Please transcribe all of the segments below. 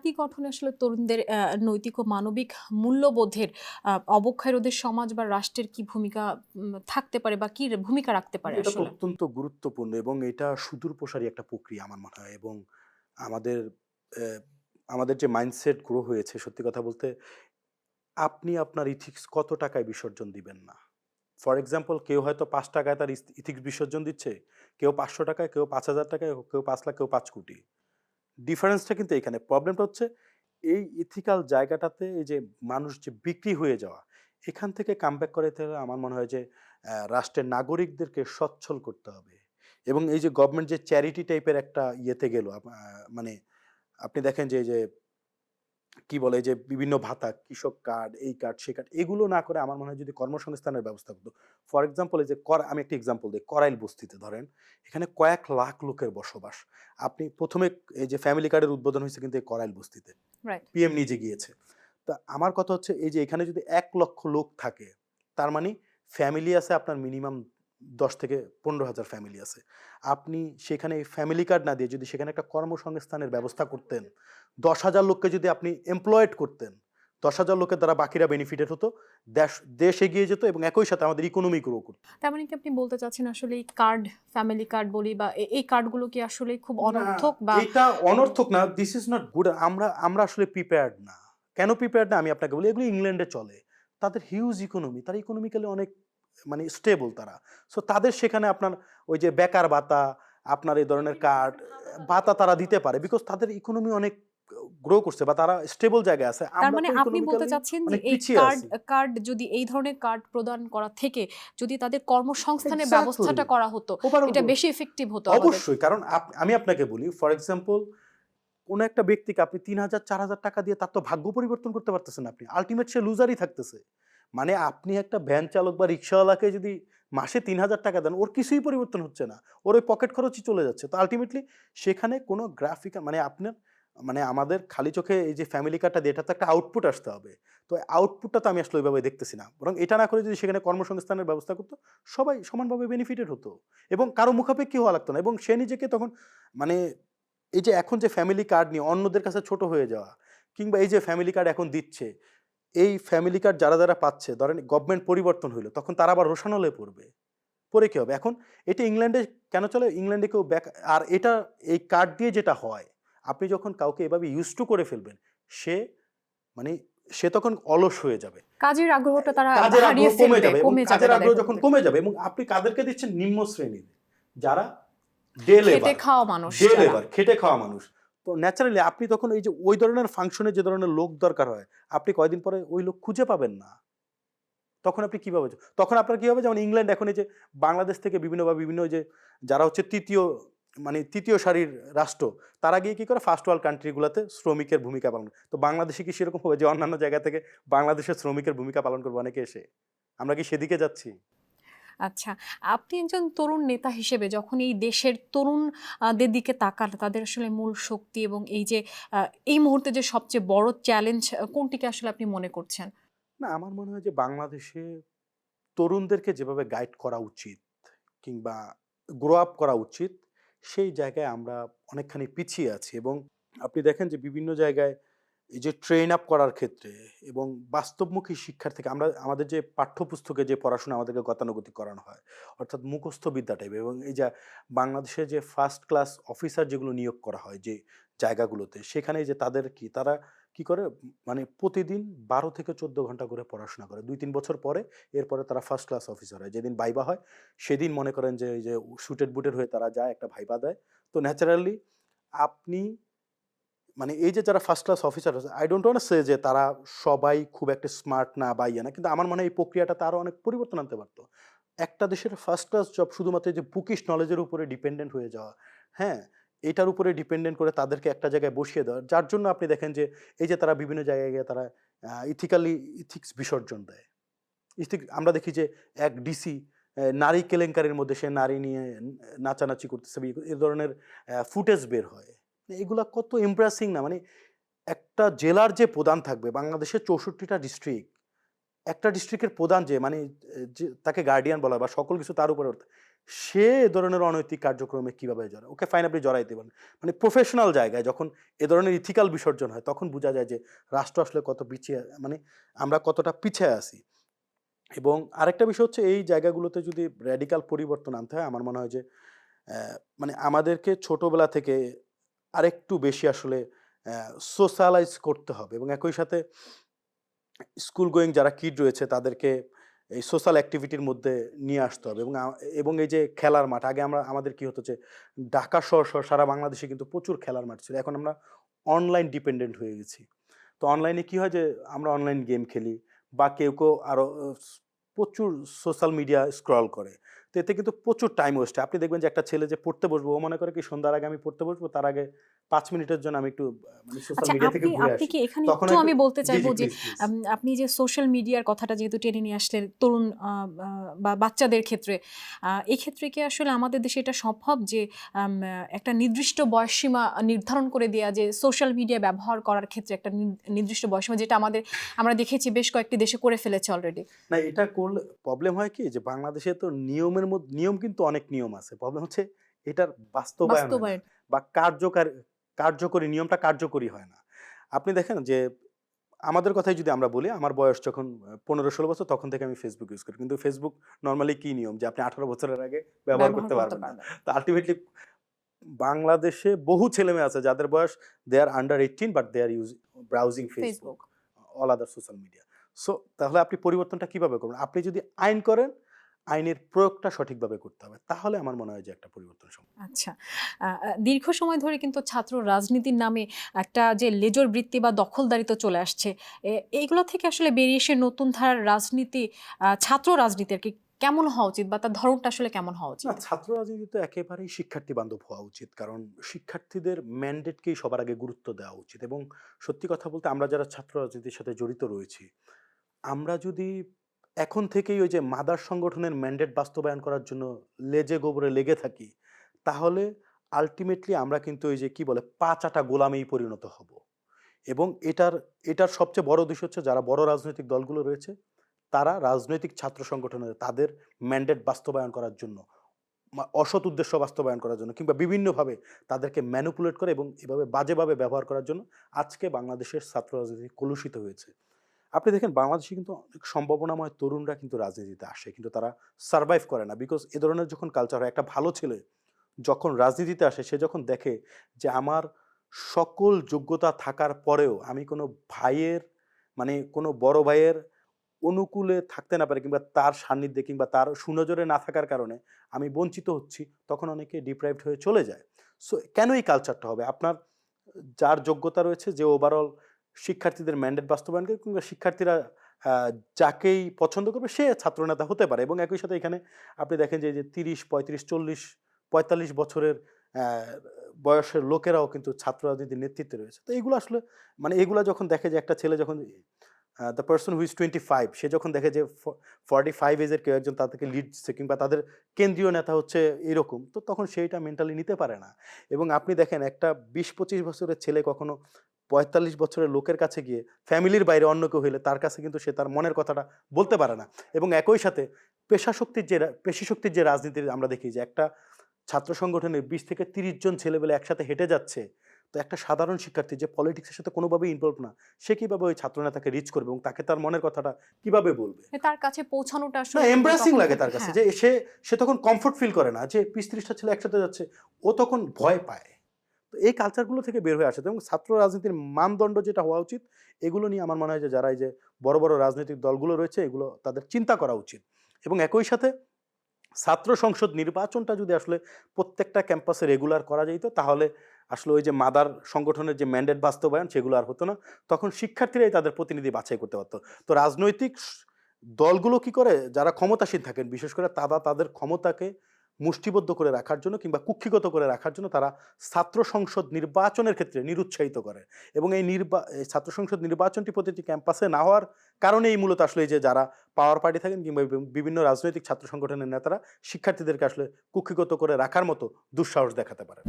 জাতি গঠনে আসলে তরুণদের নৈতিক ও মানবিক মূল্যবোধের অবক্ষয় রোধে সমাজ বা রাষ্ট্রের কি ভূমিকা থাকতে পারে বা কি ভূমিকা রাখতে পারে এটা তো আসলে? অত্যন্ত গুরুত্বপূর্ণ এবং এটা সুদূর প্রসারী একটা প্রক্রিয়া আমার মনে হয় এবং আমাদের অ্যা আমাদের যে মাইন্ডসেট গ্রো হয়েছে সত্যি কথা বলতে আপনি আপনার ইথিক্স কত টাকায় বিসর্জন দিবেন না। ফর এক্সাম্পল কেউ হয়তো ৳৫ তার ইথিক্স বিসর্জন দিচ্ছে, কেউ ৳৫০০, কেউ ৳৫,০০০, কেউ ৫,০০,০০০, কেউ ৫,০০,০০,০০০। ডিফারেন্সটা কিন্তু এখানে। প্রবলেমটা হচ্ছে এই ইথিক্যাল জায়গাটাতে এই যে মানুষ যে বিক্রি হয়ে যাওয়া, এখান থেকে কামব্যাক করাইতে হলে আমার মনে হয় যে রাষ্ট্রের নাগরিকদেরকে সচ্ছল করতে হবে। এবং এই যে গভর্নমেন্ট যে চ্যারিটি টাইপের একটা ইয়েতে গেল মানে আপনি দেখেন যে এই যে কি বলে যে বিভিন্ন ভাতা, কৃষক কার্ড, এই কার্ড, সে কার্ড এগুলো না করে আমার মনে হয় যদি কর্মসংস্থানের ব্যবস্থা করত। ফর এক্সাম্পল এই যে আমি একটা এক্সাম্পল দেই। করাইল বস্তিতে ধরেন, এখানে কয়েক লাখ লোকের বসবাস। আপনি ১ম এ এই যে ফ্যামিলি কার্ডের উদ্বোধন হইছে কিন্তু এই করাইল বস্তিতে। রাইট। পিএম নিজে গিয়েছে। তা আমার কথা হচ্ছে এই যে এখানে যদি ১,০০,০০০ লোক থাকে, তার মানে ফ্যামিলি আছে আপনার মিনিমাম ১০ থেকে ১৫,০০০ ফ্যামিলি আছে। আপনি সেখানে ফ্যামিলি কার্ড না দিয়ে যদি সেখানে একটা কর্মসংস্থানের ব্যবস্থা করতেন, ১০,০০০ লোককে যদি আপনি এমপ্লয়েড করতেন, ১০,০০০ লোকের দ্বারা বাকিরা বেনিফিটেড হতো, দেশ দেশ এগিয়ে যেত এবং একই সাথে আমাদের ইকোনমি গ্রো করত। তার মানে কি আপনি বলতে চাচ্ছেন আসলে এই কার্ড, ফ্যামিলি কার্ড বলি বা এই কার্ডগুলো কি আসলে খুব না, অনর্থক বা এটা অনর্থক না। This is not good. আমরা আমরা আসলে প্রিপেয়ার্ড না। কেন প্রিপেয়ার্ড না আমি আপনাকে বলি। এগুলো ইংল্যান্ডে চলে। তাদের হিউজ ইকোনমি। তারা ইকোনমিক্যালি অনেক মানে স্টেবল তারা। সো তাদের সেখানে আপনার ওই যে বেকার ভাতা, আপনার এই ধরনের কার্ড, ভাতা তারা দিতে পারে। বিকজ তাদের ইকোনমি অনেক গ্রো করছে বা তারা স্টেবল জায়গায় আছে। তার আমরা মানে তো আপনি বলতে ইকোনমিক্যালি চাচ্ছেন যে অনেক এই পিছিয়ে কার্ড আছি। কার্ড যদি এই ধরনের কার্ড প্রদান করা থেকে যদি তাদের কর্মসংস্থানের এক্সাক্টলি। ব্যবস্থাটা করা হতো, ওভারঅল এটা বেশি ইফেক্টিভ হতো আমাদের। অবশ্যই। কারণ আমি আপনাকে বলি ফর এক্সাম্পল কোন একটা ব্যক্তিকে আপনি ৩,০০০ ৳৪,০০০ দিয়ে তার তো ভাগ্য পরিবর্তন করতে পারতেছেন না আপনি। আল্টিমেট সে লুজারই থাকতেছে। মানে আপনি একটা ভ্যান চালক বা রিক্শাওয়ালাকে যদি মাসে ৳৩,০০০ দেন, ওর কিছুই পরিবর্তন হচ্ছে না। ওর ওই পকেট খরচই চলে যাচ্ছে। তো আল্টিমেটলি সেখানে কোনো মানে আপনার মানে আমাদের খালি চোখে এই যে ফ্যামিলি কার্ডটা দিয়ে এটা তো একটা আউটপুট আসতে হবে। তো আউটপুটটা তো আমি আসলে ওইভাবে দেখতেছি না। বরং এটা না করে যদি সেখানে কর্মসংস্থানের ব্যবস্থা করত, সবাই সমানভাবে বেনিফিটেড হতো। এবং কারো মুখাপেক্ষি হওয়া লাগতো না। এবং সে নিজেকে তখন মানে এই যে এখন যে ফ্যামিলি কার্ড নিয়ে অন্যদের কাছে ছোট হয়ে যাওয়া কিংবা এই যে ফ্যামিলি কার্ড এখন দিচ্ছে, এই ফ্যামিলি কার্ড যারা পাচ্ছে ধরেন গভর্নমেন্ট পরিবর্তন হইলো, তখন তারা আবার রোষানলে পড়বে। পড়ে কি হবে? এখন এটা ইংল্যান্ডে কেন চলে? ইংল্যান্ডে কেউ আর এটা এই কার্ড দিয়ে যেটা হয়, আপনি যখন কাউকে এভাবে used to করে ফেলবেন, সে মানে সে তখন অলস হয়ে যাবে। কাজের আগ্রহটা তারা কাজের আগ্রহ হারিয়ে কমে ফেলবে, যাবে এবং কমে যাবে কাজের তাদের আগ্রহ যখন প্রতি। কমে যাবে এবং আপনি কাদেরকে দিচ্ছেন? নিম্ন শ্রেণীর। যারা ডে খেটে লেবার, খাওয়া মানুষ ডে যারা। লেবার খেটে খাওয়া মানুষ। তো ন্যাচারালি আপনি তখন এই যে ওই ধরনের ফাংশনে যে ধরনের লোক দরকার হয়, আপনি কয়দিন পরে ওই লোক খুঁজে পাবেন না। তখন আপনি কিভাবে তখন আপনার কি হবে? যেমন ইংল্যান্ড এখন এই যে বাংলাদেশ থেকে বিভিন্ন ওই যে যারা হচ্ছে ৩য় সারির রাষ্ট্র, তারা গিয়ে কি করে ফার্স্ট ওয়ার্ল্ড কান্ট্রি গুলাতে শ্রমিকের ভূমিকা পালন করে। তো বাংলাদেশে কি সেরকম হবে যে অন্যান্য জায়গা থেকে বাংলাদেশের শ্রমিকের ভূমিকা পালন করবে অনেকে এসে? আমরা কি সেদিকে যাচ্ছি? আচ্ছা, আপনি একজন তরুণ নেতা হিসেবে যখন এই দেশের তরুণ দের দিকে তাকান, তাদের আসলে মূল শক্তি এবং এই যে আ এই মুহূর্তে যে সবচেয়ে বড় চ্যালেঞ্জ কোনটিকে আসলে আপনি মনে করছেন? না, আমার মনে হয় যে বাংলাদেশে তরুণদেরকে যেভাবে গাইড করা উচিত কিংবা গ্রো আপ করা উচিত, সেই জায়গায় আমরা অনেকখানি পিছিয়ে আছি এবং আপনি দেখেন যে বিভিন্ন জায়গায় এই যে ট্রেন আপ করার ক্ষেত্রে এবং বাস্তবমুখী শিক্ষার থেকে আমরা আমাদের যে পাঠ্যপুস্তকে যে পড়াশোনা আমাদেরকে গতানুগতিক করানো হয়, অর্থাৎ মুখস্থ বিদ্যা টাইপের এবং এই যে বাংলাদেশে যে ফার্স্ট ক্লাস অফিসার যেগুলো নিয়োগ করা হয় যে জায়গাগুলোতে, সেখানে যে তারা কি করে মানে প্রতিদিন ১২ থেকে ১৪ ঘন্টা করে পড়াশোনা করে। ২-৩ বছর পরে এরপরে তারা ফার্স্ট ক্লাস অফিসার হয়। যেদিন ভাইবা হয় সেদিন মনে করেন যে এই যে সুটেড বুটেড হয়ে তারা যায় একটা ভাইবা দেয়। তো ন্যাচারালি আপনি মানে এই যে যারা ফার্স্ট ক্লাস অফিসার আছে, I don't want to say যে তারা সবাই খুব একটা স্মার্ট না বা ইয়ে না। কিন্তু আমার মনে হয় এই প্রক্রিয়াটাতে আরো অনেক পরিবর্তন আনতে পারত। একটা দেশের ফার্স্ট ক্লাস জব শুধুমাত্র এই যে বুকিশ নলেজের উপরে ডিপেন্ডেন্ট হয়ে যাওয়া, হ্যাঁ? এটার উপরে ডিপেন্ডেন্ট করে তাদেরকে একটা জায়গায় বসিয়ে দেওয়া। যার জন্য আপনি দেখেন যে এই যে তারা বিভিন্ন জায়গায় গিয়ে তারা ইথিক্স বিসর্জন দেয়। আমরা দেখি যে এক ডিসি নারী কেলেঙ্কারির মধ্যে সে নারী নিয়ে নাচানাচি করতেছে। এ ধরনের ফুটেজ বের হয়। এগুলা কত ইমপ্রেসিং না? মানে একটা জেলার যে প্রধান থাকবে বাংলাদেশের ৬৪ টা ডিস্ট্রিক্ট। একটা ডিস্ট্রিক্টের প্রধান যে মানে যে তাকে গার্ডিয়ান বলা হয় বা সকল কিছু তার উপরে সে এ ধরনের অনৈতিক কার্যক্রমে কিভাবে জড়ায়, ওকে ফাইন আপনি জড়াইতে পারেন। মানে প্রফেশনাল জায়গায় যখন এ ধরনের ইথিক্যাল বিসর্জন হয় তখন বোঝা যায় যে রাষ্ট্র আসলে কত পিছিয়ে, মানে আমরা কতটা পিছিয়ে আছি। এবং আরেকটা বিষয় হচ্ছে এই জায়গাগুলোতে যদি র্যাডিক্যাল পরিবর্তন আনতে হয় আমার মনে হয় যে মানে আমাদেরকে ছোটবেলা থেকে আরেকটু বেশি আসলে সোশ্যালাইজ করতে হবে এবং একই সাথে স্কুল গোয়িং যারা কিড রয়েছে তাদেরকে এই সোশ্যাল অ্যাক্টিভিটির মধ্যে নিয়ে আসতে হবে এবং এই যে খেলার মাঠ, আগে আমাদের কি হতো যে ঢাকা সহ সারা বাংলাদেশে কিন্তু প্রচুর খেলার মাঠ ছিল। এখন আমরা অনলাইন ডিপেন্ডেন্ট হয়ে গেছি। তো অনলাইনে কি হয় যে আমরা অনলাইন গেম খেলি বা কেউ আরো প্রচুর সোশ্যাল মিডিয়া স্ক্রল করে। তো এতে কিন্তু প্রচুর টাইম ওয়েস্ট হয়। আপনি দেখবেন যে একটা ছেলে যে পড়তে বসবো ও মনে করে কি সন্ধ্যার আগে আমি পড়তে বসবো, তার আগে ৫ মিনিটের জন্য আমি একটু মানে সোশ্যাল আচ্ছা, মিডিয়া থেকে ঘুরে আপনি আসি। কি এখানে তখন একটু একটু আমি বলতে জি, চাইবো জি যে প্লিজ, প্লিজ। আপনি যে সোশ্যাল মিডিয়ার কথাটা যেহেতু টেনে নিয়ে আসলেন তরুণ বা বাচ্চাদের ক্ষেত্রে, এক্ষেত্রে কি আসলে আমাদের দেশে এটা সম্ভব যে একটা নির্দিষ্ট বয়সসীমা নির্ধারণ করে দেয়া, যে সোশ্যাল মিডিয়া ব্যবহার করার ক্ষেত্রে একটা নির্দিষ্ট বয়সসীমা, যেটা আমরা দেখেছি বেশ কয়েকটি দেশে করে ফেলেছে অলরেডি? না, এটা করলে প্রবলেম হয় কি যে বাংলাদেশে তো নিয়ম কিন্তু অনেক নিয়ম আছে। প্রবলেম হচ্ছে এটার বাস্তবায়ন হয় না বাস্তবায়ন। বা কার্যকরী নিয়মটা কার্যকরী হয় না। আপনি দেখেন যে আমাদের কথাই যদি আমরা বলি, আমার বয়স যখন ১৫-১৬ বছর তখন থেকে আমি Facebook ইউজ করি। কিন্তু Facebook নরমালি কি নিয়ম যে আপনি ১৮ বছরের আগে ব্যবহার ব্যবহার করতে করতে পারবেন না। পারবেন। তো আল্টিমেটলি বাংলাদেশে বহু ছেলেমেয়ে আছে যাদের বয়স they are under 18 but they are browsing Facebook, Facebook. all other social media. So তাহলে আপনি পরিবর্তনটা কিভাবে করবেন? আপনি যদি আইন করেন, আইনের প্রয়োগটা সঠিকভাবে করতে হবে। তাহলে আমার মনে হয় যে একটা পরিবর্তন সম্ভব। আচ্ছা। দীর্ঘ সময় ধরে কিন্তু ছাত্র রাজনীতির নামে একটা যে লেজর বৃত্তি বা দখলদারিত্ব চলে আসছে। এইগুলো থেকে আসলে বেরিয়ে এসে নতুন ধারার রাজনীতি, ছাত্র রাজনীতি আরকি কেমন হওয়া উচিত বা তার ধরনটা আসলে কেমন হওয়া না, উচিত? ছাত্র রাজনীতি তো একেবারেই শিক্ষার্থী বান্ধব হওয়া উচিত। কারণ শিক্ষার্থীদের ম্যান্ডেটকেই সবার আগে গুরুত্ব দেওয়া উচিত এবং সত্যি কথা বলতে আমরা যারা ছাত্র রাজনীতির সাথে জড়িত রয়েছি, আমরা যদি এখন থেকেই ওই যে মাদার সংগঠনের ম্যান্ডেট বাস্তবায়ন করার জন্য লেজে গোবরে লেগে থাকি, তাহলে আল্টিমেটলি আমরা কিন্তু ওই যে কি বলে পা চাটা গোলামেই পরিণত হব। এবং এটার সবচেয়ে বড় দোষ হচ্ছে যারা বড় রাজনৈতিক দলগুলো রয়েছে, তারা রাজনৈতিক ছাত্র সংগঠনের তাদের ম্যান্ডেট বাস্তবায়ন করার জন্য অসৎ উদ্দেশ্য বাস্তবায়ন করার জন্য কিংবা বিভিন্নভাবে তাদেরকে ম্যানিপুলেট করে এবং এভাবে বাজেভাবে ব্যবহার করার জন্য আজকে বাংলাদেশের ছাত্র রাজনীতি কলুষিত হয়েছে। আপনি দেখেন বাংলাদেশে কিন্তু অনেক সম্ভাবনাময় তরুণরা কিন্তু রাজনীতিতে আসে কিন্তু তারা সার্ভাইভ করে না, বিকজ এ ধরনের যখন কালচার হয়, একটা ভালো ছেলে যখন রাজনীতিতে আসে সে যখন দেখে যে আমার সকল যোগ্যতা থাকার পরেও আমি কোনো ভাইয়ের, মানে কোনো বড় ভাইয়ের অনুকূলে থাকতে না পারে কিংবা তার সান্নিধ্যে কিংবা তার সুনজরে না থাকার কারণে আমি বঞ্চিত হচ্ছি, তখন অনেকে ডিপ্রাইভড হয়ে চলে যায়। সো কেন এই কালচারটা হবে? আপনার যার যোগ্যতা রয়েছে, যে ওভারঅল শিক্ষার্থীদের ম্যান্ডেট বাস্তবায়ন করে কিংবা শিক্ষার্থীরা যাকেই পছন্দ করবে সে ছাত্রনেতা হতে পারে। এবং একই সাথে এখানে আপনি দেখেন যে এই যে ৩০, ৩৫, ৪০, ৪৫ বছরের বয়সের লোকেরাও কিন্তু ছাত্র রাজনীতির নেতৃত্বে রয়েছে। তো এগুলো আসলে মানে এগুলা যখন দেখে যে একটা ছেলে যখন দ্য পারসন হু ইজ 25 সে যখন দেখে যে 45 এজের কেউ একজন তাদেরকে লিড দিচ্ছে কিংবা তাদের কেন্দ্রীয় নেতা হচ্ছে এরকম, তো তখন সেইটা মেন্টালি নিতে পারে না। এবং আপনি দেখেন একটা ২০-২৫ বছরের ছেলে কখনো ৪৫ বছরের লোকের কাছে গিয়ে ফ্যামিলির বাইরে অন্য কেউ হইলে তার কাছে কিন্তু সে তার মনের কথাটা বলতে পারে না। এবং একই সাথে পেশিশক্তির যে রাজনীতি আমরা দেখি যে একটা ছাত্র সংগঠনের ২০ থেকে ৩০ জন ছেলেবেলে একসাথে হেঁটে যাচ্ছে। তো একটা সাধারণ শিক্ষার্থী যে পলিটিক্সের সাথে কোনোভাবেই ইনভলভ না, সে কিভাবে ওই ছাত্রনেতাকে রিচ করবে এবং তাকে তার মনের কথাটা কিভাবে বলবে? তার কাছে পৌঁছানোটা না, আসলে এমব্রাসিং তখন লাগে খুব, তার কাছে হ্যাঁ। যে সে তখন কমফোর্ট ফিল করে না যে ২০-৩০ টা ছেলে একসাথে যাচ্ছে। ও তখন ভয় পায়। তো এই কালচারগুলো থেকে বের হয়ে আসে এবং ছাত্র রাজনীতির মানদণ্ড যেটা হওয়া উচিত, এগুলো নিয়ে আমার মনে হয় যে যারা এই যে বড় রাজনৈতিক দলগুলো রয়েছে এগুলো তাদের চিন্তা করা উচিত। এবং একই সাথে ছাত্র সংসদ নির্বাচনটা যদি আসলে প্রত্যেকটা ক্যাম্পাসে রেগুলার করা যেত, তাহলে আসলে ওই যে মাদার সংগঠনের যে ম্যান্ডেট বাস্তবায়ন সেগুলো আর হতো না। তখন শিক্ষার্থীরাই তাদের প্রতিনিধি বাছাই করতে পারতো। তো রাজনৈতিক দলগুলো কি করে, যারা ক্ষমতাসীন থাকেন বিশেষ করে তাদের ক্ষমতাকে মুষ্টিবদ্ধ করে রাখার জন্য কিংবা কুক্ষিগত করে রাখার জন্য তারা ছাত্র সংসদ নির্বাচনের ক্ষেত্রে নিরুৎসাহিত করে। এবং এই ছাত্র সংসদ নির্বাচনটি প্রতিটি ক্যাম্পাসে না হওয়ার কারণেই মূলত আসলে এই যে যারা পাওয়ার পার্টি থাকেন কিংবা বিভিন্ন রাজনৈতিক ছাত্র সংগঠনের নেতারা শিক্ষার্থীদেরকে আসলে কুক্ষিগত করে রাখার মতো দুঃসাহস দেখাতে পারে।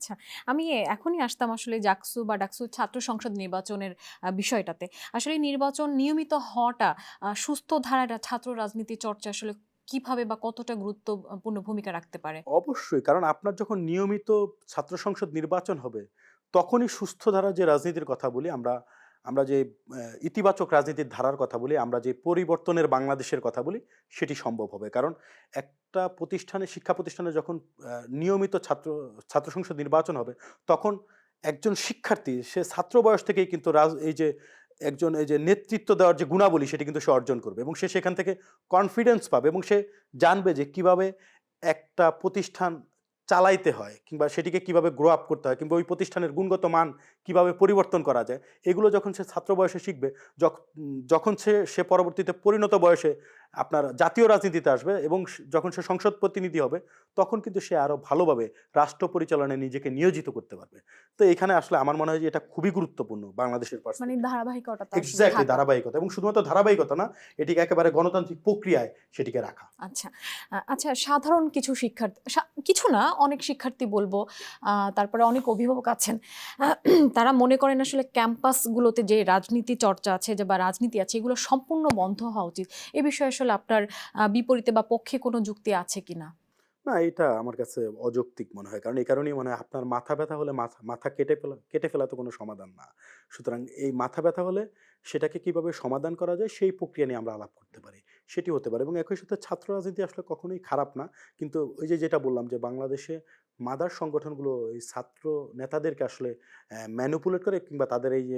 আচ্ছা, আমি এখনই আসতাম আসলে জাকসু বা ডাকসু ছাত্র সংসদ নির্বাচনের বিষয়টাতে। আসলে এই নির্বাচন নিয়মিত হওয়াটা সুস্থ ধারার ছাত্র রাজনীতি চর্চা আসলে কিভাবে বা কতটা গুরুত্বপূর্ণ ভূমিকা রাখতে পারে? অবশ্যই। কারণ আপনার যখন নিয়মিত ছাত্র সংসদ নির্বাচন হবে, তখনই সুস্থ ধারার যে রাজনীতির কথা বলি আমরা, আমরা যে ইতিবাচক রাজনীতির ধারার কথা বলি, আমরা যে পরিবর্তনের বাংলাদেশের কথা বলি, সেটি সম্ভব হবে। কারণ একটা প্রতিষ্ঠানে, শিক্ষা প্রতিষ্ঠানে যখন নিয়মিত ছাত্র সংসদ নির্বাচন হবে, তখন একজন শিক্ষার্থী সে ছাত্র বয়স থেকেই কিন্তু এই যে একজন এই যে নেতৃত্ব দেওয়ার যে গুণাবলী, সেটি কিন্তু সে অর্জন করবে এবং সে সেখান থেকে কনফিডেন্স পাবে এবং সে জানবে যে কিভাবে একটা প্রতিষ্ঠান চালাইতে হয় কিংবা সেটিকে কিভাবে গ্রো আপ করতে হয় কিংবা ওই প্রতিষ্ঠানের গুণগত মান কিভাবে পরিবর্তন করা যায়, এগুলো যখন সে ছাত্র বয়সে শিখবে, যখন সে পরবর্তীতে পরিণত বয়সে আপনার জাতীয় রাজনীতিতে আসবে এবং যখন সে সংসদ প্রতিনিধি হবে, তখন কিন্তু সে আরো ভালোভাবে রাষ্ট্র পরিচালনায় নিজেকে নিয়োজিত করতে পারবে। তো এখানে আসলে আমার মনে হয় যে এটা খুবই গুরুত্বপূর্ণ বাংলাদেশের মানে পার্সপেক্টিভ। ধারাবাহিকতা আসলে এক্সাক্টলি, থাকা। ধারাবাহিকতা এবং শুধুমাত্র ধারাবাহিকতা না, এটিকে একেবারে গণতান্ত্রিক প্রক্রিয়ায় সেটিকে রাখা। আচ্ছা। আচ্ছা, সাধারণ কিছু শিক্ষার্থী কিছু না, অনেক শিক্ষার্থী বলব, তারপরে অনেক অভিভাবক আছেন। আ তারা মনে করেন আসলে ক্যাম্পাসগুলোতে যে রাজনীতি চর্চা আছে বা রাজনীতি আছে এগুলো সম্পূর্ণ বন্ধ হওয়া উচিত। এ বিষয়ে আসলে আপনার বিপরীতে বা পক্ষে কোনো যুক্তি আছে কিনা? না, এটা আমার কাছে অযৌক্তিক মনে হয়। কারণ এই কারণেই মনে হয় আপনার মাথা ব্যথা হলে মাথা কেটে ফেলা তো কোনো সমাধান না। সুতরাং এই মাথা ব্যথা হলে সেটাকে কিভাবে সমাধান করা যায় সেই প্রক্রিয়া নিয়ে আমরা আলাপ করতে পারি। সেটি হতে পারে এবং একই সাথে ছাত্র রাজনীতি আসলে কখনোই খারাপ না। কিন্তু ওই যে যেটা বললাম যে বাংলাদেশে মাদার সংগঠনগুলো এই ছাত্র নেতাদেরকে আসলে ম্যানিপুলেট করে কিংবা তাদের এই যে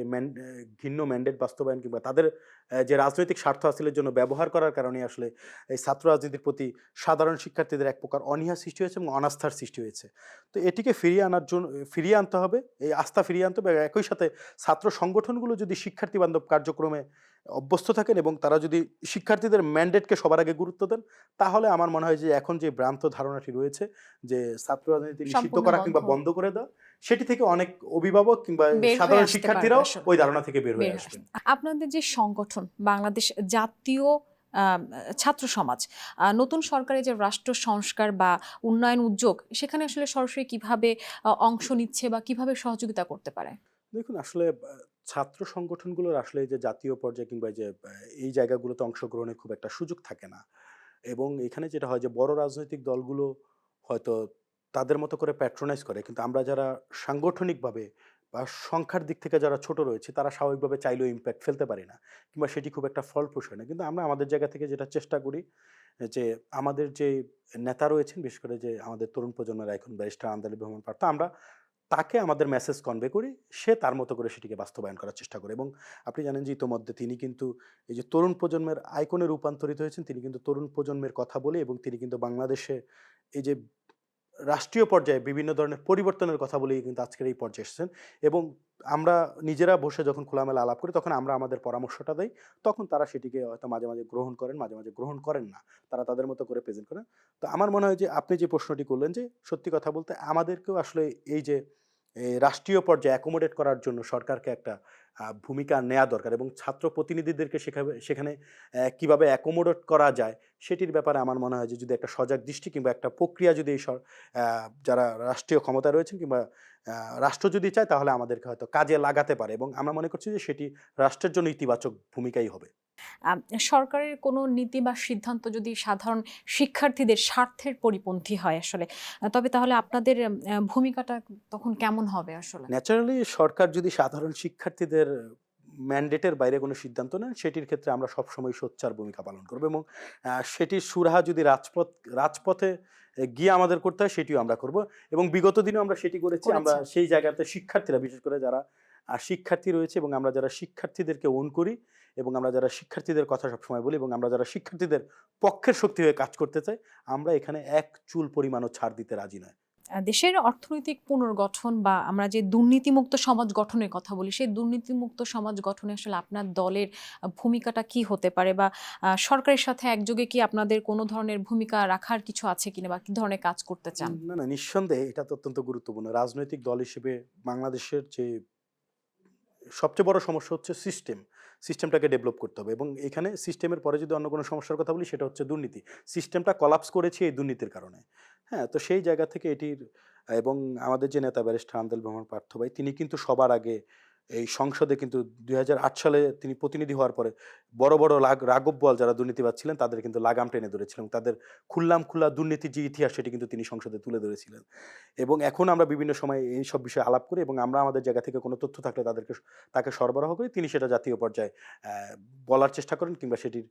ঘিন্ন ম্যান্ডেট বাস্তবায়ন কিংবা তাদের যে রাজনৈতিক স্বার্থ হাসিলের জন্য ব্যবহার করার কারণেই আসলে এই ছাত্র রাজনীতির প্রতি সাধারণ শিক্ষার্থীদের এক প্রকার অনীহা সৃষ্টি হয়েছে এবং অনাস্থার সৃষ্টি হয়েছে। তো এটিকে ফিরিয়ে আনতে হবে। এই আস্থা ফিরিয়ে আনতে হবে। একই সাথে ছাত্র সংগঠনগুলো যদি শিক্ষার্থী বান্ধব কার্যক্রমে অভ্যস্ত থাকেন এবং তারা যদি শিক্ষার্থীদের ম্যান্ডেটকে সবার আগে গুরুত্ব দেন, তাহলে আমার মনে হয় যে এখন যে ভ্রান্ত ধারণাটি রয়েছে যে ছাত্র রাজনীতি নিষিদ্ধ সম্পূর্ণ করা বন্ধ কিংবা বন্ধ করে দেওয়া, সেটি থেকে অনেক অভিভাবক কিংবা বের হয়ে সাধারণ আসতে পারবে শিক্ষার্থীরাও আসলে। ওই ধারণা থেকে বের বের হয়ে হয়ে আসবেন। আসতে আপনাদের যে সংগঠন বাংলাদেশ জাতীয় ছাত্র সমাজ, নতুন সরকারের যে রাষ্ট্র সংস্কার বা উন্নয়ন উদ্যোগ সেখানে আসলে সরাসরি কিভাবে অংশ নিচ্ছে বা কিভাবে সহযোগিতা করতে পারে? দেখুন আসলে ছাত্র সংগঠনগুলোর আসলে এই যে জাতীয় পর্যায়ে কিংবা এই যে এই জায়গাগুলোতে অংশগ্রহণের খুব একটা সুযোগ থাকে না এবং এখানে যেটা হয় যে বড় রাজনৈতিক দলগুলো হয়তো তাদের মতো করে প্যাট্রোনাইজ করে কিন্তু আমরা যারা সাংগঠনিকভাবে বা সংখ্যার দিক থেকে যারা ছোট রয়েছে তারা স্বাভাবিকভাবে চাইলেও ইম্প্যাক্ট ফেলতে পারি না কিংবা সেটি খুব একটা ফলপ্রসূ হয় না কিন্তু আমরা আমাদের জায়গা থেকে যেটা চেষ্টা করি যে আমাদের যে নেতা রয়েছেন বিশেষ করে যে আমাদের তরুণ প্রজন্মের এখন ব্যারিস্টার আন্দালি ভ্রমণ পার্থ আমরা তাকে আমাদের মেসেজ কনভে করি, সে তার মতো করে সেটিকে বাস্তবায়ন করার চেষ্টা করে এবং আপনি জানেন যে ইতোমধ্যে তিনি কিন্তু এই যে তরুণ প্রজন্মের আইকনে রূপান্তরিত হয়েছেন, তিনি কিন্তু তরুণ প্রজন্মের কথা বলে এবং তিনি কিন্তু বাংলাদেশে এই যে রাষ্ট্রীয় পর্যায়ে বিভিন্ন ধরনের পরিবর্তনের কথা বলেই কিন্তু আজকের এই পর্যায়ে এসেছেন এবং আমরা নিজেরা বসে যখন খোলামেলা আলাপ করি তখন আমরা আমাদের পরামর্শটা দেই। তখন তারা সেটিকে হয়তো মাঝে, মাঝে গ্রহণ করেন, মাঝে, মাঝে গ্রহণ করেন না। তারা তাদের মতো করে প্রেজেন্ট করেন। তো আমার মনে হয় যে আপনি যে প্রশ্নটি করলেন যে সত্যি কথা বলতে আমাদেরকেও আসলে এই যে রাষ্ট্রীয় পর্যায়ে অ্যাকোমোডেট করার জন্য সরকারকে একটা ভূমিকা নেয়া দরকার এবং ছাত্র প্রতিনিধিদেরকে সেখানে কিভাবে অ্যাকোমোডেট করা যায় সেটির ব্যাপারে আমার মনে হয় যে যদি একটা সজাগ দৃষ্টি কিংবা একটা প্রক্রিয়া যদি এই যারা রাষ্ট্রীয় ক্ষমতায় রয়েছেন কিংবা রাষ্ট্র যদি চায় তাহলে আমাদেরকে হয়তো কাজে লাগাতে পারে এবং আমরা মনে করছি যে সেটি রাষ্ট্রের জন্য ইতিবাচক ভূমিকাই হবে। আম সরকারের কোনো নীতি বা সিদ্ধান্ত যদি সাধারণ শিক্ষার্থীদের স্বার্থের পরিপন্থী হয় আসলে, তবে তাহলে আপনাদের ভূমিকাটা তখন কেমন হবে আসলে? ন্যাচারালি সরকার যদি সাধারণ শিক্ষার্থীদের ম্যান্ডেটের বাইরে কোনো সিদ্ধান্ত নেন সেটির ক্ষেত্রে আমরা সবসময় সোচ্চার ভূমিকা পালন করব এবং সেটির সুরাহা যদি রাজপথে গিয়ে আমাদের করতে হয় সেটিও আমরা করব এবং বিগত দিনেও আমরা সেটি করেছি। আমরা করেছেন। সেই জায়গাতে শিক্ষার্থীরা বিশেষ করে যারা শিক্ষার্থী রয়েছে এবং আমরা যারা শিক্ষার্থীদেরকে ওন করি এবং আমরা যারা শিক্ষার্থীদের কথা সবসময় বলি এবং আমরা যারা শিক্ষার্থীদের পক্ষের শক্তি হয়ে কাজ করতে চাই, আমরা এখানে এক চুল পরিমাণও ছাড় দিতে রাজি নয়। দেশের অর্থনৈতিক পুনর্গঠন বা আমরা যে দুর্নীতিমুক্ত সমাজ গঠনের কথা বলি, সেই দুর্নীতিমুক্ত সমাজ গঠনে আসলে আপনার দলের ভূমিকাটা কি হতে পারে? বা সরকারের সাথে একযোগে কি আপনাদের কোনো ধরনের ভূমিকা রাখার কিছু আছে কিনা বা কি ধরনের কাজ করতে চান? না, না, নিঃসন্দেহে এটা তো অত্যন্ত গুরুত্বপূর্ণ। রাজনৈতিক দল হিসেবে বাংলাদেশের যে সবচেয়ে বড় সমস্যা হচ্ছে সিস্টেমটাকে ডেভেলপ করতে হবে এবং এখানে সিস্টেমের পরে যদি অন্য কোনো সমস্যার কথা বলি সেটা হচ্ছে দুর্নীতি। সিস্টেমটা কলাপস করেছে এই দুর্নীতির কারণে। হ্যাঁ? তো সেই জায়গা থেকে এটির এবং আমাদের যে নেতা ব্যারিস্টার আন্দেল মাহমুদ পার্থ ভাই তিনি কিন্তু সবার আগে এই সংসদে কিন্তু ২০০৮ সালে তিনি প্রতিনিধি হওয়ার পরে বড় রাঘব বোয়াল যারা দুর্নীতিবাজ ছিলেন তাদের কিন্তু লাগাম টেনে ধরেছিলেন। তাদের খুল্লাম-খুল্লা দুর্নীতির যে ইতিহাস সেটি কিন্তু তিনি সংসদে তুলে ধরেছিলেন। এবং এখন আমরা বিভিন্ন সময় এইসব বিষয়ে আলাপ করি এবং আমরা আমাদের জায়গা থেকে কোনো তথ্য থাকলে তাকে সরবরাহ করি। তিনি সেটা জাতীয় পর্যায়ে বলার চেষ্টা করেন কিংবা সেটির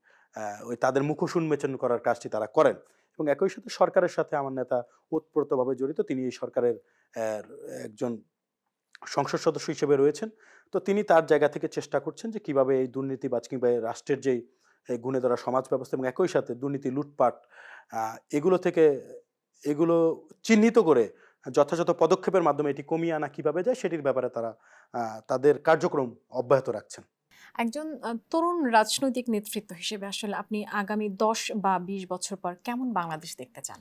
ওই তাদের মুখোশ উন্মোচন করার কাজটি তারা করেন। এবং একই সাথে সরকারের সাথে আমার নেতা ওতপ্রোতভাবে জড়িত। তিনি এই সরকারের একজন সংসদ সদস্য হিসেবে রয়েছেন। তো তিনি তার জায়গা থেকে চেষ্টা করছেন যে কিভাবে এই দুর্নীতিবাজ কিংবা এই রাষ্ট্রের যেই গুণে ধরা সমাজ ব্যবস্থা এবং একই সাথে দুর্নীতি, লুটপাট আ এগুলো থেকে এগুলো চিহ্নিত করে যথাযথ পদক্ষেপের মাধ্যমে এটি কমিয়ে আনা কিভাবে যায় সেটির ব্যাপারে তারা তাদের কার্যক্রম অব্যাহত রাখছেন। একজন তরুণ রাজনৈতিক নেতৃত্ব হিসেবে আসলে আপনি আগামী ১০ বা ২০ বছর পর কেমন বাংলাদেশ দেখতে চান?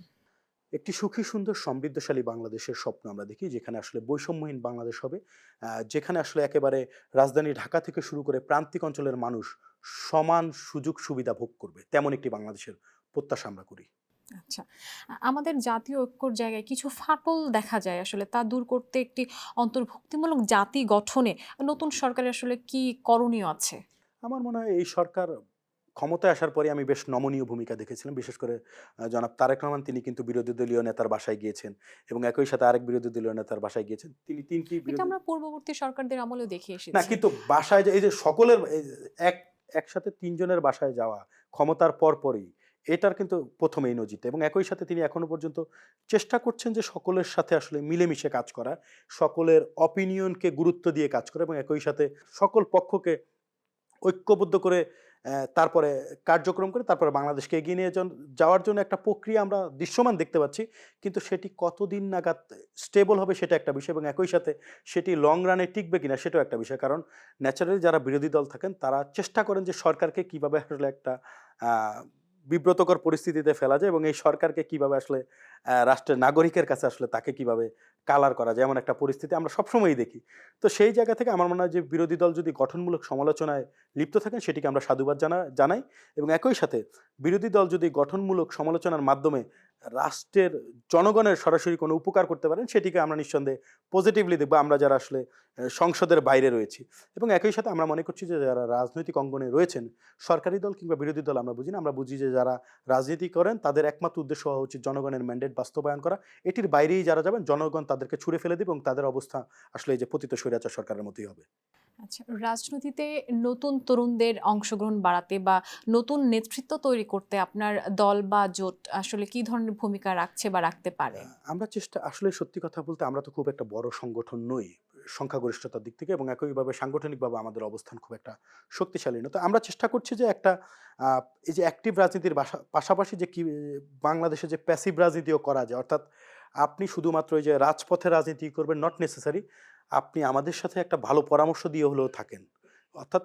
একটি সুখী, সুন্দর, সমৃদ্ধশালী বাংলাদেশের স্বপ্ন আমরা দেখি যেখানে আসলে বৈষম্যহীন বাংলাদেশ হবে। যেখানে আসলে একেবারে রাজধানী ঢাকা থেকে শুরু করে প্রান্তিক অঞ্চলের মানুষ সমান সুযোগ সুবিধা ভোগ করবে। তেমন একটি বাংলাদেশের প্রত্যাশা আমরা করি। আচ্ছা। আমাদের জাতীয় ঐক্যর জায়গায় কিছু ফাটল দেখা যায় আসলে তা দূর করতে একটি অন্তর্ভুক্তিমূলক জাতি গঠনে নতুন সরকারের আসলে কি করণীয় আছে? আমার মনে হয় এই সরকার ক্ষমতায় আসার পরে আমি বেশ নমনীয় ভূমিকা দেখেছিলাম। বিশেষ করে জনাব তারেক রহমান তিনি কিন্তু বিরোধী দলীয় নেতার বাসায় গিয়েছেন এবং একই সাথে আরেক বিরোধী দলীয় নেতার বাসায় গিয়েছেন। তিনি ৩ টি এটা বিরোধী আমরা পূর্ববর্তী সরকারদের আমলেও দেখে না এসেছি। কিন্তু বাসায় যে এই যে সকলের এক একসাথে ৩ জনের বাসায় যাওয়া ক্ষমতার পরপরই এটার কিন্তু ১ম এই নজিরটা এবং একই সাথে তিনি এখনো পর্যন্ত চেষ্টা করছেন যে সকলের সাথে আসলে মিলেমিশে কাজ করা, সকলের অপিনিয়নকে গুরুত্ব দিয়ে কাজ করা এবং একই সাথে সকল পক্ষকে ঐক্যবদ্ধ করে তারপরে কার্যক্রম করে তারপরে বাংলাদেশকে এগিয়ে নিয়ে যাওয়ার জন্য একটা প্রক্রিয়া আমরা দৃশ্যমান দেখতে পাচ্ছি। কিন্তু সেটি কতদিন নাগাদ স্টেবল হবে সেটা একটা বিষয় এবং একই সাথে সেটি লং রানে টিকবে কিনা সেটাও একটা বিষয়। কারণ ন্যাচারালি যারা বিরোধী দল থাকেন তারা চেষ্টা করেন যে সরকারকে কিভাবে আসলে একটা আ বিব্রতকর পরিস্থিতিতে ফেলা যায় এবং এই সরকারকে কিভাবে আসলে রাষ্ট্রের নাগরিকের কাছে আসলে তাকে কিভাবে কালার করা যায় এমন একটা পরিস্থিতি আমরা সবসময়ই দেখি। তো সেই জায়গা থেকে আমার মনে হয় যে বিরোধী দল যদি গঠনমূলক সমালোচনায় লিপ্ত থাকেন সেটিকে আমরা সাধুবাদ জানাই এবং একই সাথে বিরোধী দল যদি গঠনমূলক সমালোচনার মাধ্যমে রাষ্ট্রের জনগণের সরাসরি কোনো উপকার করতে পারেন সেটিকে আমরা নিঃসন্দেহে পজিটিভলি দেখব আমরা যারা আসলে সংসদের বাইরে রয়েছি এবং একই সাথে আমরা মনে করছি যে যারা রাজনৈতিক অঙ্গনে রয়েছেন সরকারি দল কিংবা বিরোধী দল আমরা বুঝি না আমরা বুঝি যে যারা রাজনীতি করেন তাদের একমাত্র উদ্দেশ্য হওয়া উচিত জনগণের ম্যান্ডেট বাস্তবায়ন করা এটির বাইরেই যারা যাবেন জনগণ তাদেরকে ছুঁড়ে ফেলে দিবে এবং তাদের অবস্থা আসলে এই যে পতিত স্বৈরাচার সরকারের মতোই হবে। আচ্ছা, রাজনীতিতে নতুন তরুণদের অংশগ্রহণ বাড়াতে বা নতুন নেতৃত্ব তৈরি করতে আপনার দল বা জোট আসলে কি ধরনের ভূমিকা রাখছে বা রাখতে পারে? আমরা আসলে সত্যি কথা বলতে আমরা তো খুব একটা বড় সংগঠন নই সংখ্যাগরিষ্ঠতার দিক থেকে এবং একইভাবে সাংগঠনিকভাবে আমাদের অবস্থান খুব একটা শক্তিশালী না। তো আমরা চেষ্টা করছি যে একটা আ এই যে অ্যাক্টিভ রাজনীতির পাশাপাশি যে বাংলাদেশে যে প্যাসিভ রাজনীতিও করা যায়। অর্থাৎ আপনি শুধুমাত্র ওই যে রাজপথে রাজনীতি করবেন নট নেসেসারি। আপনি আমাদের সাথে একটা ভালো পরামর্শ দিয়ে হলেও থাকেন। অর্থাৎ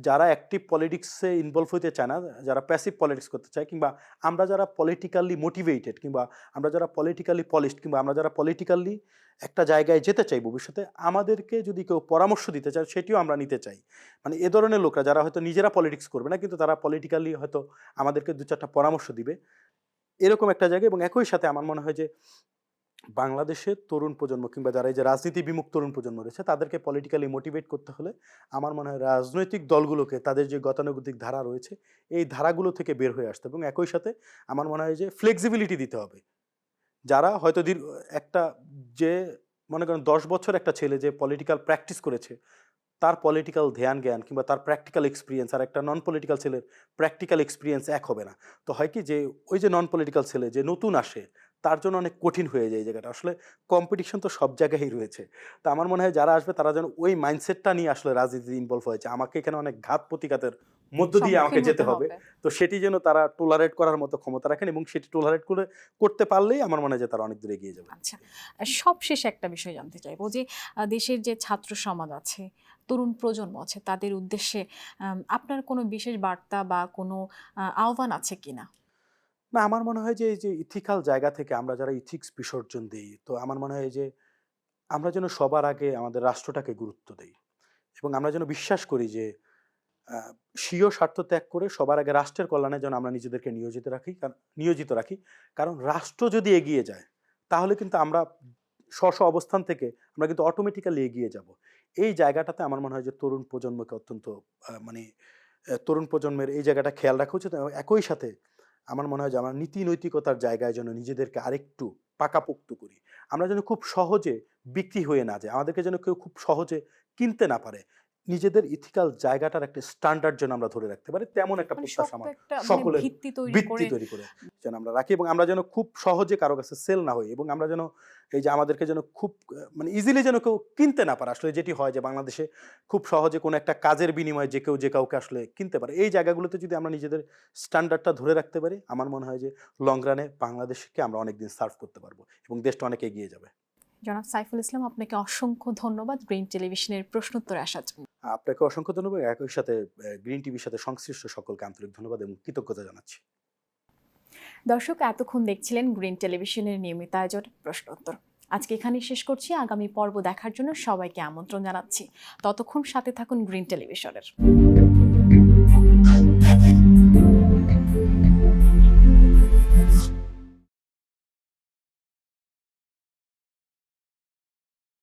যারা অ্যাক্টিভ পলিটিক্সে ইনভলভ হইতে চায় না, যারা প্যাসিভ পলিটিক্স করতে চায় কিংবা আমরা যারা পলিটিক্যালি মোটিভেটেড কিংবা আমরা যারা পলিটিক্যালি পলিশড কিংবা আমরা যারা পলিটিক্যালি একটা জায়গায় যেতে চাই ভবিষ্যতে, আমাদেরকে যদি কেউ পরামর্শ দিতে চায় সেটিও আমরা নিতে চাই। মানে এ ধরনের লোকরা যারা হয়তো নিজেরা পলিটিক্স করবে না কিন্তু তারা পলিটিক্যালি হয়তো আমাদেরকে ২-৪ টা পরামর্শ দিবে। এরকম একটা জায়গা এবং একই সাথে আমার মনে হয় যে বাংলাদেশের তরুণ প্রজন্ম কিংবা যারা এই যে রাজনীতি বিমুখ তরুণ প্রজন্ম রয়েছে তাদেরকে পলিটিক্যালি মোটিভেট করতে হলে আমার মনে হয় রাজনৈতিক দলগুলোকে তাদের যে গতানুগতিক ধারা রয়েছে এই ধারাগুলো থেকে বের হয়ে আসতে হবে এবং একই সাথে আমার মনে হয় যে ফ্লেক্সিবিলিটি দিতে হবে। যারা হয়তো একটা যে মনে করেন ১০ বছর একটা ছেলে যে পলিটিক্যাল প্র্যাকটিস করেছে তার পলিটিক্যাল ধ্যান জ্ঞান কিংবা তার প্র্যাকটিক্যাল এক্সপেরিয়েন্স আর একটা নন পলিটিক্যাল ছেলের প্র্যাকটিক্যাল এক্সপেরিয়েন্স এক হবে না। তো হয় কি যে ওই যে নন পলিটিক্যাল ছেলে যে নতুন আসে তার জন্য অনেক কঠিন হয়ে যায় এই জায়গাটা। আসলে কম্পিটিশন তো সব জায়গায়ই রয়েছে। তো আমার মনে হয় যারা আসবে তারা যেন ওই মাইন্ডসেটটা নিয়ে আসলে রাজনীতিতে ইনভলভ হয়েছে। আমাকে এখানে অনেক ঘাত-প্রতিঘাতের মধ্য দিয়ে আমাকে সম্মুখীন যেতে হতে হবে। হবে। তো সেটি যেন তারা টলারেট করার মতো ক্ষমতা রাখেন এবং সেটি টলারেট করতে পারলেই আমার মনে হয় যে তারা অনেক দূর এগিয়ে যাবে। আচ্ছা। সবশেষে একটা বিষয় জানতে চাইবো যে দেশের যে ছাত্র সমাজ আছে, তরুণ প্রজন্ম আছে তাদের উদ্দেশ্যে আপনার কোনো বিশেষ বার্তা বা কোনো আহ্বান আছে কিনা? না আমার মনে হয় যে এই যে ইথিক্যাল জায়গা থেকে আমরা যারা ইথিক্স বিসর্জন দেই, তো আমার মনে হয় যে আমরা যেন সবার আগে আমাদের রাষ্ট্রটাকে গুরুত্ব দেই এবং আমরা যেন বিশ্বাস করি যে স্বীয় স্বার্থ ত্যাগ করে সবার আগে রাষ্ট্রের কল্যাণে যেন আমরা নিজেদেরকে নিয়োজিত রাখি। কারণ রাষ্ট্র যদি এগিয়ে যায় তাহলে কিন্তু আমরা স্ব অবস্থান থেকে আমরা কিন্তু অটোমেটিক্যালি এগিয়ে যাব। এই জায়গাটাতে আমার মনে হয় যে তরুণ প্রজন্মকে অত্যন্ত মানে তরুণ প্রজন্মের এই জায়গাটা খেয়াল রাখা উচিত এবং একই সাথে আমার মনে হয় যে আমরা নীতি নৈতিকতার জায়গায় যেন নিজেদেরকে আরেকটু পাকাপোক্ত করি। আমরা যেন খুব সহজে বিক্রি হয়ে না যাই। আমাদেরকে যেন কেউ খুব সহজে কিনতে না পারে। নিজেদের ইথিক্যাল জায়গাটার একটা স্ট্যান্ডার্ড যেন আমরা ধরে রাখতে পারি। তেমন একটা মানে প্রত্যাশা শক্ত আমার একটা মানে সকলের ভিত্তি তৈরি ভিত্তি করে তৈরি করে যেন আমরা রাখি এবং আমরা যেন খুব সহজে কারো কাছে সেল না হই এবং আমরা যেন এই যে আমাদেরকে যেন খুব মানে ইজিলি যেন কেউ কিনতে না পারে। আসলে যেটি হয় যে বাংলাদেশে খুব সহজে কোনো একটা কাজের বিনিময়ে যে কেউ যে কাউকে আসলে কিনতে পারে। এই জায়গাগুলোতে যদি আমরা নিজেদের স্ট্যান্ডার্ডটা ধরে রাখতে পারি, আমার মনে হয় যে লং রানে বাংলাদেশকে আমরা অনেকদিন সার্ভ করতে পারবো এবং দেশটা অনেক এগিয়ে যাবে। জনাব সাইফুল ইসলাম, আপনাকে অসংখ্য ধন্যবাদ গ্রিন টেলিভিশনের প্রশ্নোত্তরে আসার জন্য। আপনাকে অসংখ্য ধন্যবাদ। একই সাথে গ্রিন টিভির সাথে সংশ্লিষ্ট সকলকে আন্তরিক ধন্যবাদ এবং কৃতজ্ঞতা জানাচ্ছি। দর্শক, এতক্ষণ দেখছিলেন গ্রিন টেলিভিশনের নিয়মিত আয়োজন প্রশ্নোত্তর। আজকে এখানেই শেষ করছি। আগামী পর্ব দেখার জন্য সবাইকে আমন্ত্রণ জানাচ্ছি। ততক্ষণ সাথে থাকুন গ্রিন টেলিভিশনের।